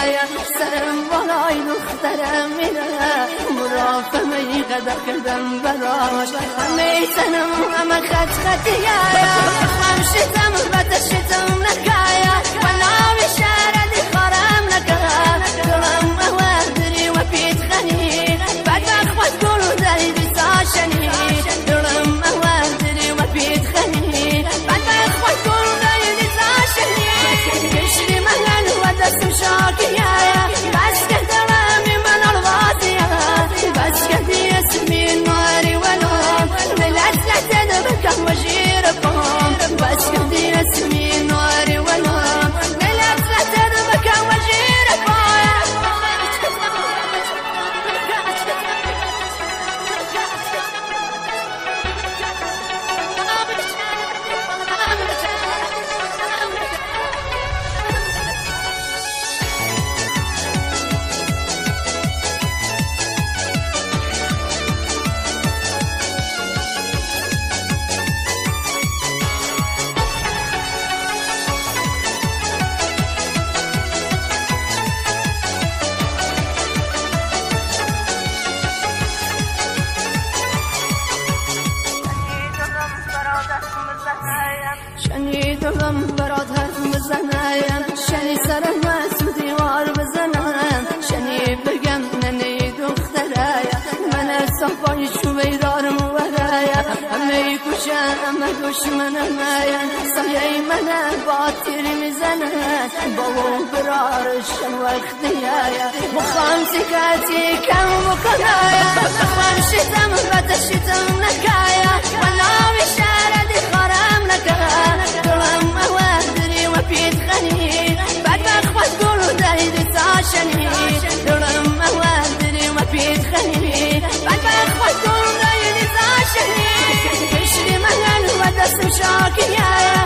يا سرم والای دخترم میره مرافمه قدر کردم براش میتنم همه خط خطیه یا خمشتم بتشتم نکایا وناوی شردی خارم نکا دلم اوادری و پیت خنی بعد اخوات گلو داری بیساشنی دلم اوادری و پیت خنی بعد اخوات گلو داری بیساشنی کشری مهل و دستم شاکیه بس که دلمی من الوازیه بس که دی اسمی نواری ولوم ملت لحتد بکم وجیرکم بس که دی اسمی نواری ولوم ملت لحتد بکم وجیرکم شنیدم برات حرف بزنم شنی سر مسعود دیوار بزنم شنی بگم ننی دختره من صفای چوبی دارم ورایا همه کشن همه دشمنم سایه من با تیری میزنن بابا برارشن وقتیه بخوام سکتی کم بکنایا بخوام شتم بتشتم نکایا وناوی شردی خارم نکا دلم اوادری و پیت خنی بعد بخوات گلو داری دیساشنی دلم اوادری و پیت خنی بعد بخوات گلو داری دیساشنی کشری مهل و دستم شاکیه